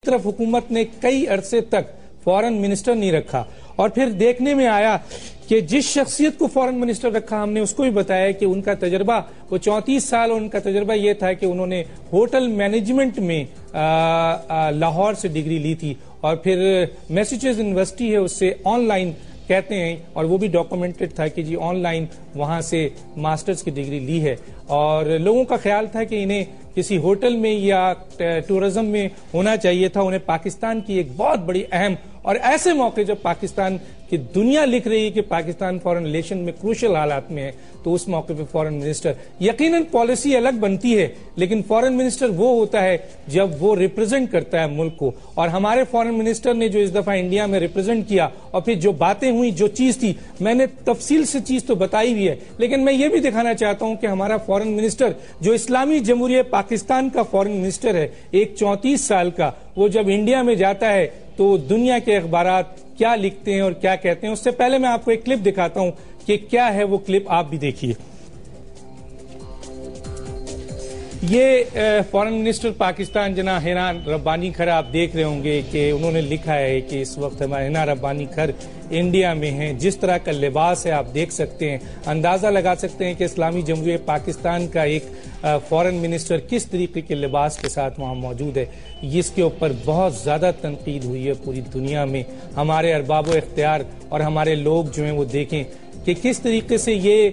तरफ हुकूमत ने कई अरसे तक फॉरेन मिनिस्टर नहीं रखा, और फिर देखने में आया कि जिस शख्सियत को फॉरेन मिनिस्टर रखा, हमने उसको भी बताया कि उनका तजर्बा, वो 34 साल, उनका तजर्बा ये था कि उन्होंने होटल मैनेजमेंट में लाहौर से डिग्री ली थी, और फिर मैसेचुसेट्स यूनिवर्सिटी है उससे ऑनलाइन कहते हैं, और वो भी डॉक्यूमेंटेड था कि जी ऑनलाइन वहां से मास्टर्स की डिग्री ली है। और लोगों का ख्याल था कि इन्हें किसी होटल में या टूरिज्म में होना चाहिए था। उन्हें पाकिस्तान की एक बहुत बड़ी अहम, और ऐसे मौके जब पाकिस्तान की दुनिया लिख रही है कि पाकिस्तान फॉरेन रिलेशन में क्रूशल हालात में है, तो उस मौके पे फॉरेन मिनिस्टर, यकीनन पॉलिसी अलग बनती है, लेकिन फॉरेन मिनिस्टर वो होता है जब वो रिप्रेजेंट करता है मुल्क को। और हमारे फॉरेन मिनिस्टर ने जो इस दफा इंडिया में रिप्रेजेंट किया, और फिर जो बातें हुई, जो चीज थी, मैंने तफसील से चीज तो बताई हुई है, लेकिन मैं ये भी दिखाना चाहता हूं कि हमारा फॉरेन मिनिस्टर जो इस्लामी जमहूरियत पाकिस्तान का फॉरेन मिनिस्टर है, एक 34 साल का, वो जब इंडिया में जाता है तो दुनिया के अखबारात क्या लिखते हैं और क्या कहते हैं। उससे पहले मैं आपको एक क्लिप दिखाता हूं कि क्या है वो क्लिप, आप भी देखिए। ये फॉरेन मिनिस्टर पाकिस्तान जना हिना रब्बानी खर, आप देख रहे होंगे कि उन्होंने लिखा है कि इस वक्त हमारे हिना रब्बानी खर इंडिया में हैं। जिस तरह का लिबास है आप देख सकते हैं, अंदाजा लगा सकते हैं कि इस्लामी जमहूरियत पाकिस्तान का एक फॉरेन मिनिस्टर किस तरीके के लिबास के साथ वहां मौजूद है। इसके ऊपर बहुत ज्यादा तनकीद हुई है पूरी दुनिया में। हमारे अरबाब इख्तियार और हमारे लोग जो हैं वो देखें कि किस तरीके से ये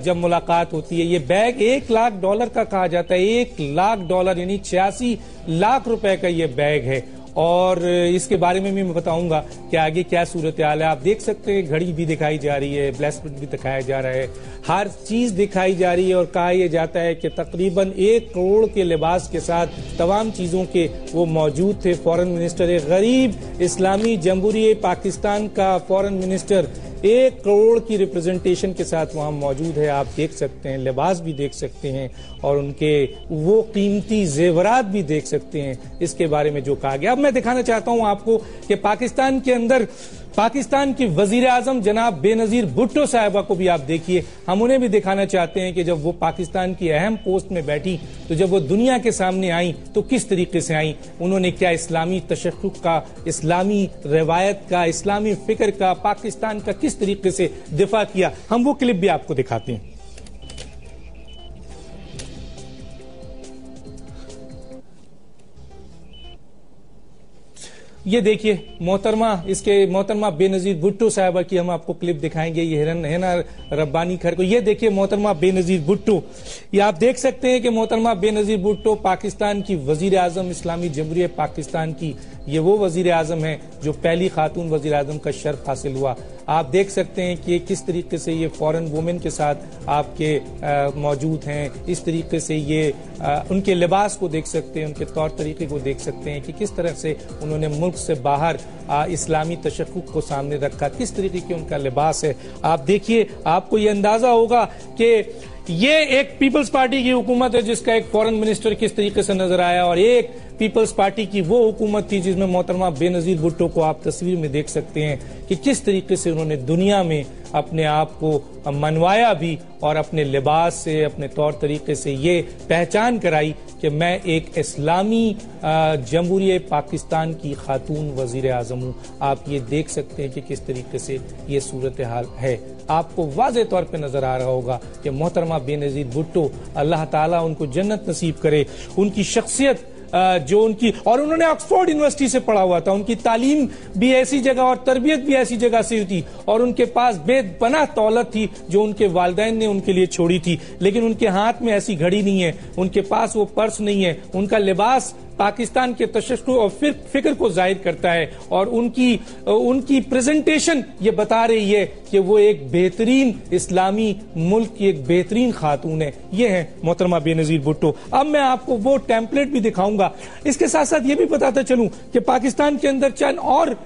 जब मुलाकात होती है, ये बैग $1 लाख का कहा जाता है, $1 लाख यानी 86 लाख रुपए का ये बैग है। और इसके बारे में भी मैं बताऊंगा कि आगे क्या सूरत हाल है। आप देख सकते हैं घड़ी भी दिखाई जा रही है, ब्रेसलेट भी दिखाया जा रहा है, हर चीज दिखाई जा रही है, और कहा यह जाता है कि तकरीबन 1 करोड़ के लिबास के साथ तमाम चीजों के वो मौजूद थे। फॉरेन मिनिस्टर, एक गरीब इस्लामी जमहूरियत पाकिस्तान का फॉरेन मिनिस्टर 1 करोड़ की रिप्रेजेंटेशन के साथ वहां मौजूद है। आप देख सकते हैं, लिबास भी देख सकते हैं, और उनके वो कीमती जेवरात भी देख सकते हैं। इसके बारे में जो कहा गया, अब मैं दिखाना चाहता हूं आपको कि पाकिस्तान के अंदर पाकिस्तान की वजीर आजम जनाब बेनजीर भुट्टो साहिबा को भी आप देखिए। हम उन्हें भी दिखाना चाहते हैं कि जब वो पाकिस्तान की अहम पोस्ट में बैठी, तो जब वो दुनिया के सामने आई तो किस तरीके से आई, उन्होंने क्या इस्लामी तशक्कुक का, इस्लामी रवायत का, इस्लामी फिक्र का, पाकिस्तान का किस तरीके से दिफा किया। हम वो क्लिप भी आपको दिखाते हैं। ये देखिए मोहतरमा बेनजीर भुट्टो साहिबा की हम आपको क्लिप दिखाएंगे। ये हिना रब्बानी खर को, ये देखिए मोहतरमा बेनजीर भुट्टो, ये आप देख सकते हैं कि मोहतरमा बेनजीर भुट्टो पाकिस्तान की वजीर आजम, इस्लामी जमहूरियत पाकिस्तान की ये वो वजीर आजम है जो पहली खातून वजीर आजम का शर्फ हासिल हुआ। आप देख सकते हैं कि किस तरीके से ये फॉरेन वुमेन के साथ आपके मौजूद हैं। इस तरीके से ये उनके लिबास को देख सकते हैं, उनके तौर तरीके को देख सकते हैं कि किस तरह से उन्होंने मुल्क से बाहर इस्लामी तशक्कुक को सामने रखा, किस तरीके की उनका लिबास है। आप देखिए, आपको ये अंदाजा होगा कि ये एक पीपल्स पार्टी की हुकूमत है जिसका एक फॉरेन मिनिस्टर किस तरीके से नजर आया, और एक पीपल्स पार्टी की वो हुकूमत थी जिसमें मोहतरमा बेनजीर भुट्टो को आप तस्वीर में देख सकते हैं कि किस तरीके से उन्होंने दुनिया में अपने आप को मनवाया भी, और अपने लिबास से, अपने तौर तरीके से ये पहचान कराई कि मैं एक इस्लामी जमहूरियत पाकिस्तान की खातून वजीर आजम हूँ। आप ये देख सकते हैं कि किस तरीके से ये सूरत हाल है। आपको वाज़े तौर पे नजर आ रहा होगा कि मोहतरमा बेनजीर भुट्टो, अल्लाह ताला उनको जन्नत नसीब करे, उनकी शख्सियत जो उनकी, और उन्होंने ऑक्सफोर्ड यूनिवर्सिटी से पढ़ा हुआ था, उनकी तालीम भी ऐसी जगह और तरबियत भी ऐसी जगह से हुई थी, और उनके पास बेपनाह दौलत थी जो उनके वालिदैन ने उनके लिए छोड़ी थी। लेकिन उनके हाथ में ऐसी घड़ी नहीं है, उनके पास वो पर्स नहीं है, उनका लिबास पाकिस्तान के तशक्कुक और फिक्र को जाहिर करता है, और उनकी प्रेजेंटेशन ये बता रही है कि वो एक बेहतरीन इस्लामी मुल्क की एक बेहतरीन खातून है। ये है मोहतरमा बेनजीर भुट्टो। अब मैं आपको वो टेम्पलेट भी दिखाऊंगा। इसके साथ साथ ये भी बताता चलूं कि पाकिस्तान के अंदर चंद और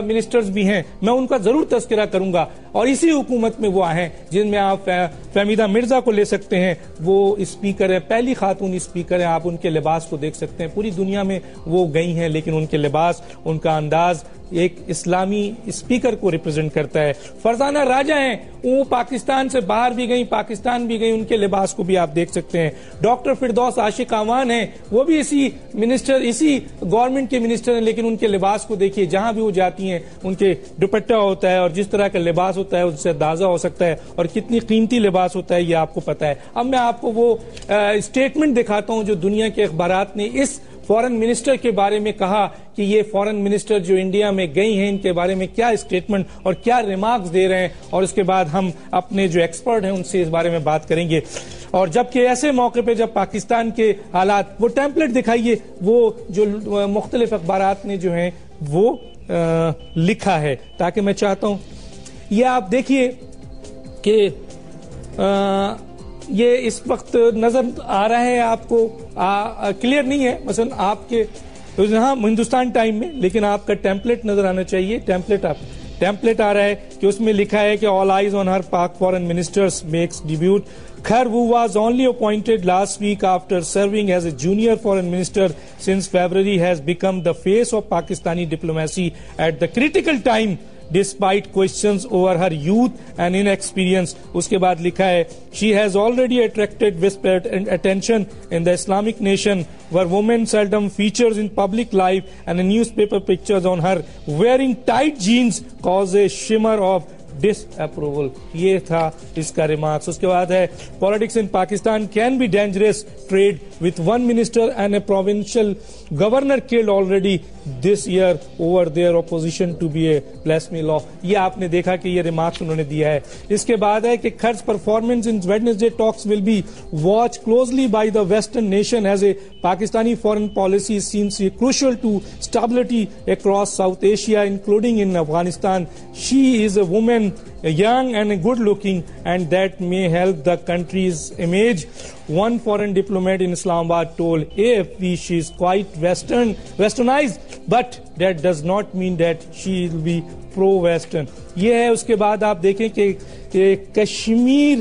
मिनिस्टर्स भी हैं, मैं उनका जरूर तस्करा करूंगा, और इसी हुकूमत में वो हैं जिनमें आप फहमीदा मिर्जा को ले सकते हैं। वो स्पीकर है, पहली खातून स्पीकर है। आप उनके लिबास को देख सकते हैं, पूरी दुनिया में वो गई हैं, लेकिन उनके लिबास, उनका अंदाज एक इस्लामी स्पीकर को रिप्रेजेंट करता है। फरजाना राजा हैं, वो पाकिस्तान से बाहर भी गई, पाकिस्तान भी गई, उनके लिबास को भी आप देख सकते हैं। डॉक्टर फिरदौस आशिक आवान हैं, वो भी इसी गवर्नमेंट के मिनिस्टर हैं, लेकिन उनके लिबास को देखिए, जहां भी वो जाती हैं उनके दुपट्टा होता है और जिस तरह का लिबास होता है उससे अंदाजा हो सकता है और कितनी कीमती लिबास होता है ये आपको पता है। अब मैं आपको वो स्टेटमेंट दिखाता हूं जो दुनिया के अखबारात ने इस फॉरेन मिनिस्टर के बारे में कहा कि ये फॉरेन मिनिस्टर जो इंडिया में गई हैं इनके बारे में क्या स्टेटमेंट और क्या रिमार्क्स दे रहे हैं, और उसके बाद हम अपने जो एक्सपर्ट हैं उनसे इस बारे में बात करेंगे। और जबकि ऐसे मौके पे जब पाकिस्तान के हालात, वो टेम्पलेट दिखाइए, वो जो मुख्तलिफ अखबारात ने जो है वो लिखा है, ताकि मैं चाहता हूं ये आप देखिए कि ये इस वक्त नजर आ रहा है आपको, क्लियर नहीं है मसलन आपके यहाँ हिंदुस्तान टाइम में, लेकिन आपका टेम्पलेट नजर आना चाहिए। टेम्पलेट आ रहा है कि उसमें लिखा है कि ऑल आइज ऑन हर पाक foreign ministers makes debut. Kher, who was only appointed last week after serving as a junior foreign minister since February, has become the face of Pakistani diplomacy at the critical time despite questions over her youth and inexperience. उसके बाद लिखा है she has already attracted whispered attention in the Islamic nation where women seldom features in public life, and a newspaper pictures on her wearing tight jeans cause a shimmer of disapproval. ये था इसका remarks. उसके बाद है politics in Pakistan can be dangerous trade with one minister and a provincial governor killed already this year over their opposition to be a blasphemy law. ये आपने देखा कि ये रिमार्क्स उन्होंने दिया है। इसके बाद है कि खर्च performance in Wednesday talks will be watch closely by the western nation as a Pakistani foreign policy seems crucial to stability across South Asia including in Afghanistan. She is a women young and good looking, and that may help the country's image. One foreign diplomat in Islamabad told AFP she is quite westernized, but that does not mean that she will be pro-western. ये है। उसके बाद आप देखें कि कश्मीर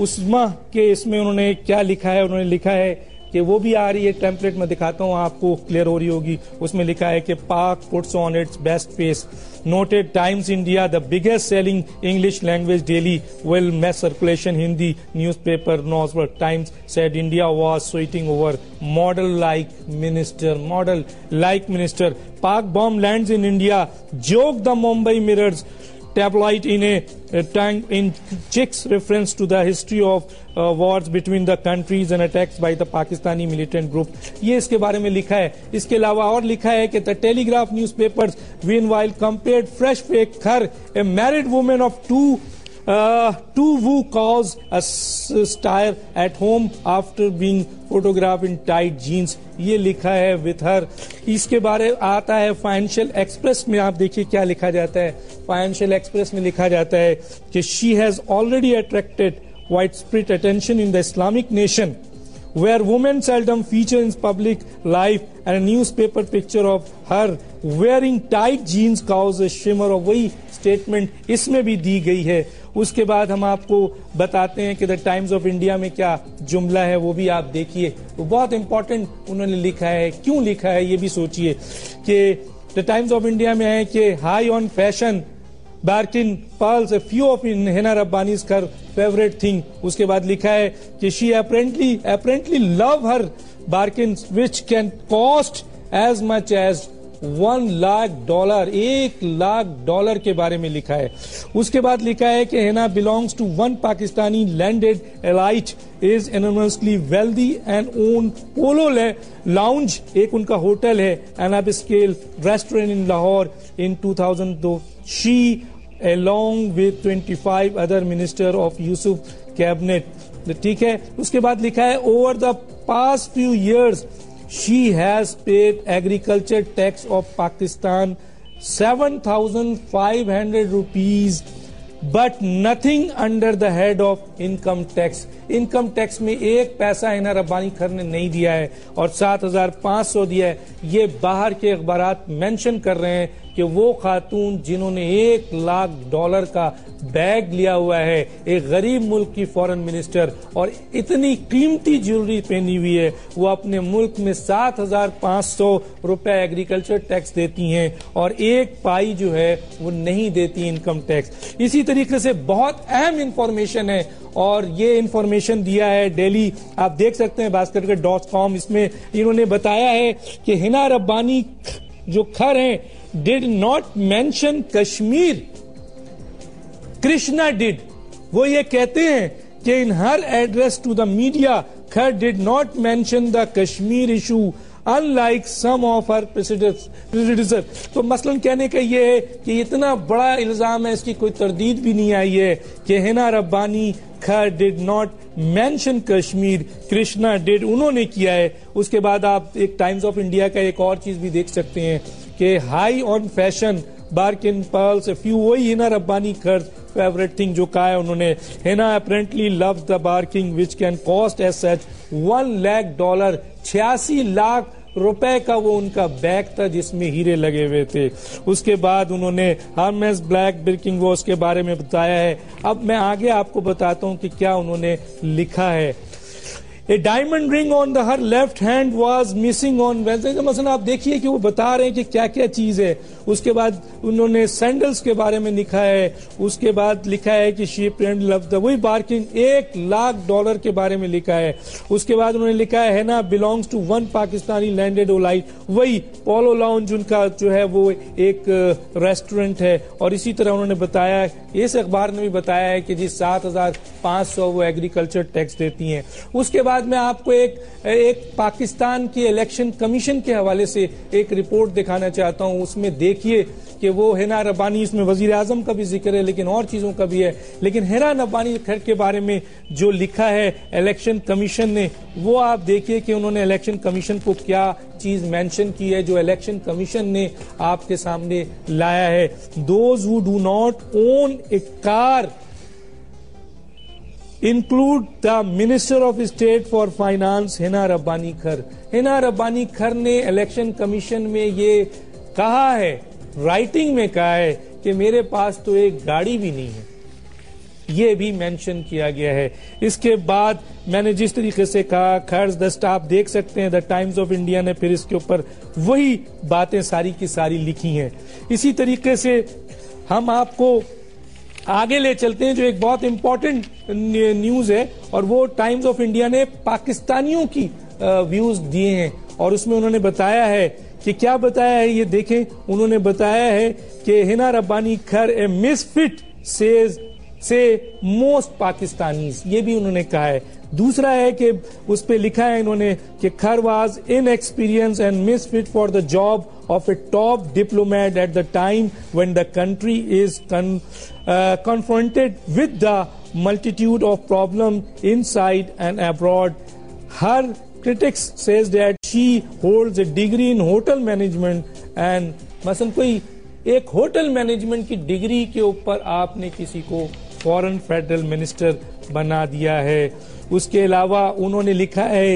उस्मा के इसमें उन्होंने क्या लिखा है, उन्होंने लिखा है कि वो भी आ रही है, टेम्पलेट में दिखाता हूं आपको, क्लियर हो रही होगी। उसमें लिखा है कि पाक puts on it's best face. Noted times India the biggest selling English language daily will mass circulation Hindi newspaper Newsweek Times said India was sweating over model like minister. Pak bomb lands in India, joke the Mumbai Mirror's tabloid in Chicks reference to the history of wars between the countries and attacks by the Pakistani militant group. ये इसके बारे में लिखा है। इसके अलावा और लिखा है कि the Telegraph newspapers meanwhile compared fresh fake Kher, a married woman of two who caused a stir at home after being photographed in tight jeans. ये लिखा है with her। इसके बारे आता है फाइनेंशियल एक्सप्रेस में, आप देखिए क्या लिखा जाता है। फाइनेंशियल एक्सप्रेस में लिखा जाता है कि she has already attracted widespread attention in the Islamic nation where women seldom feature in public life, and a newspaper picture of her wearing tight jeans causes a shimmer of वही statement इसमें भी दी गई है। उसके बाद हम आपको बताते हैं कि द टाइम्स ऑफ इंडिया में क्या जुमला है, वो भी आप देखिए, वो बहुत इंपॉर्टेंट उन्होंने लिखा है। क्यों लिखा है ये भी सोचिए कि द टाइम्स ऑफ इंडिया में है कि high on fashion Birkin pearls, a few of Hina Rabbani's her favorite thing. उसके बाद लिखा है कि she apparently love her Birkins which can cost as much as $1 lakh, $1 lakh के बारे में लिखा है। उसके बाद लिखा है कि Hina belongs to one Pakistani landed elite, is enormously wealthy and own Polo Lounge, एक उनका होटल है, an upscale restaurant in Lahore in 2002. She along with 25 other minister of Yusuf cabinet, ठीक है। उसके बाद लिखा है over the past few years she has paid agriculture tax of Pakistan 7,500 rupees but nothing under the head of income tax. Income tax में एक पैसा हिना रब्बानी खर ने नहीं दिया है और 7,500 दिया है। ये बाहर के अखबारात मेंशन कर रहे हैं कि वो खातून जिन्होंने $1,00,000 का बैग लिया हुआ है, एक गरीब मुल्क की फॉरेन मिनिस्टर, और इतनी कीमती ज्वेलरी पहनी हुई है, वो अपने मुल्क में 7,500 रुपए एग्रीकल्चर टैक्स देती हैं और एक पाई जो है वो नहीं देती इनकम टैक्स। इसी तरीके से बहुत अहम इंफॉर्मेशन है और ये इंफॉर्मेशन दिया है डेली, आप देख सकते हैं basket.com। इसमें इन्होंने बताया है कि हिना रब्बानी जो खर हैं did not mention Kashmir, Krishna did। वो ये कहते हैं कि in her address to the media, Kher did not mention the Kashmir issue unlike some of her predecessors। तो मसलन कहने का ये है कि इतना बड़ा इल्जाम है, इसकी कोई तरदीद भी नहीं आई है कि हिना रब्बानी खर did not mention Kashmir, Krishna did, उन्होंने किया है। उसके बाद आप एक टाइम्स ऑफ इंडिया का एक और चीज भी देख सकते हैं कि high on fashion Barkin pearls a few, वही हिना रब्बानी खर फेवरेट थिंग जो कहा है उन्होंने। Hina apparently loves the Birkin which can cost as such $1,00,000, 86 lakh रुपए का वो उनका बैग था जिसमें हीरे लगे हुए थे। उसके बाद उन्होंने हर्मेस ब्लैक बिर्किंग वॉच के बारे में बताया है। अब मैं आगे आपको बताता हूं कि क्या उन्होंने लिखा है। A diamond ring on her left hand was missing on Wednesday। मसलन आप देखिए कि वो बता रहे हैं कि क्या क्या चीज है। उसके बाद उन्होंने सैंडल्स के बारे में लिखा है। उसके बाद लिखा है कि शी प्रेंड लव द, वही बार्किंग $1,00,000 के बारे में लिखा है। उसके बाद उन्होंने लिखा है ना belongs to one Pakistani landed elite, वही पोलो लाउंज उनका जो है वो एक रेस्टोरेंट है। और इसी तरह उन्होंने बताया, इस अखबार ने भी बताया है कि जी 7,500 वो एग्रीकल्चर टैक्स देती हैं। उसके बाद मैं आपको एक पाकिस्तान की इलेक्शन कमीशन के हवाले से एक रिपोर्ट दिखाना चाहता हूं। उसमें देखिए कि वो हिना रब्बानी, इसमें वजीर आजम का भी जिक्र है लेकिन और चीजों का भी है, लेकिन हिना रब्बानी खर के बारे में जो लिखा है इलेक्शन कमीशन ने, वो आप देखिए कि उन्होंने इलेक्शन कमीशन को क्या चीज मेंशन की है जो इलेक्शन कमीशन ने आपके सामने लाया है। Those who do not own A car include the minister of state for finance Hina Rabbani खर। हिना रब्बानी खर ने इलेक्शन कमीशन में ये कहा है, राइटिंग में कहा है कि मेरे पास तो एक गाड़ी भी नहीं है, ये भी मेंशन किया गया है। इसके बाद मैंने जिस तरीके से कहा खर्च दस्त, आप देख सकते हैं द टाइम्स ऑफ इंडिया ने फिर इसके ऊपर वही बातें सारी की सारी लिखी हैं। इसी तरीके से हम आपको आगे ले चलते हैं जो एक बहुत इंपॉर्टेंट न्यूज है, और वो टाइम्स ऑफ इंडिया ने पाकिस्तानियों की व्यूज दिए हैं और उसमें उन्होंने बताया है कि क्या बताया है ये देखें। उन्होंने बताया है कि हिना रब्बानी खर ए मिसफिट से मोस्ट पाकिस्तानीज, ये भी उन्होंने कहा है। दूसरा है कि उस पे लिखा है इन्होंने कि खर was inexperience and misfit for the job of a top diplomat at the time when the country is confronted with the multitude of problems inside and abroad. Her critics says that she holds a degree in hotel management and मसलन कोई एक hotel management की degree के ऊपर आपने किसी को foreign federal minister बना दिया है। उसके अलावा उन्होंने लिखा है,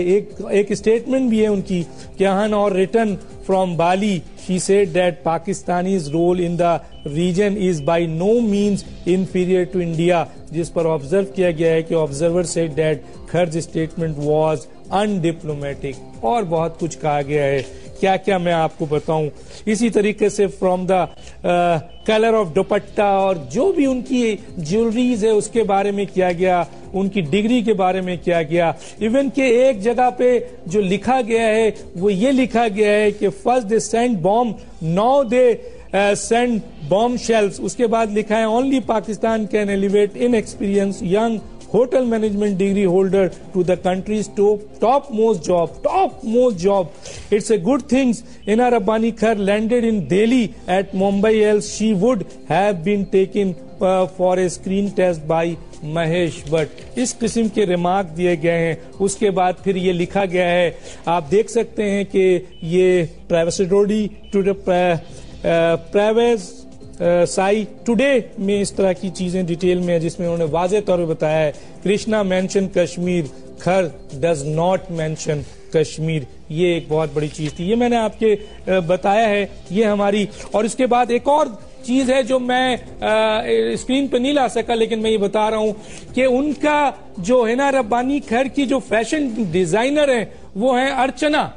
एक स्टेटमेंट भी है उनकी कि हन और return from Bali she said that Pakistanis role in the region is by no means inferior to India, जिस पर ऑब्जर्व किया गया है कि observer said that Khar's statement was undiplomatic और बहुत कुछ कहा गया है। क्या क्या मैं आपको बताऊं। इसी तरीके से फ्रॉम द कलर ऑफ दुपट्टा और जो भी उनकी ज्वेलरीज है उसके बारे में किया गया, उनकी डिग्री के बारे में किया गया। इवन के एक जगह पे जो लिखा गया है वो ये लिखा गया है कि first they send bomb, now they send bomb shells. उसके बाद लिखा है only Pakistan can elevate in experience young hotel management degree holder to the country's topmost job. It's a good thing Hina Rabbani Khar landed in Delhi at Mumbai, else she would have been taken for a screen test by Mahesh Bhatt. इस किस्म के remark दिए गए हैं। उसके बाद फिर ये लिखा गया है, आप देख सकते हैं कि ये प्राइवेसी साई टुडे में इस तरह की चीजें डिटेल में है, जिसमें उन्होंने वाज़े तौर पर बताया है कृष्णा मेंशन कश्मीर, खर डज नॉट मेंशन कश्मीर। ये एक बहुत बड़ी चीज थी, ये मैंने आपके बताया है। ये हमारी, और इसके बाद एक और चीज है जो मैं स्क्रीन पे नहीं ला सका, लेकिन मैं ये बता रहा हूं कि उनका जो हिना रब्बानी खैर की जो फैशन डिजाइनर है वो है अर्चना।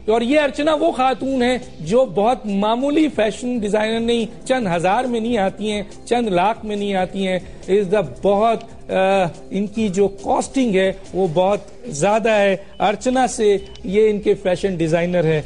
और ये अर्चना वो खातून है जो बहुत मामूली फैशन डिजाइनर नहीं, चंद हजार में नहीं आती हैं, चंद लाख में नहीं आती हैं। इस द बहुत इनकी जो कॉस्टिंग है वो बहुत ज्यादा है। अर्चना से ये इनके फैशन डिजाइनर है।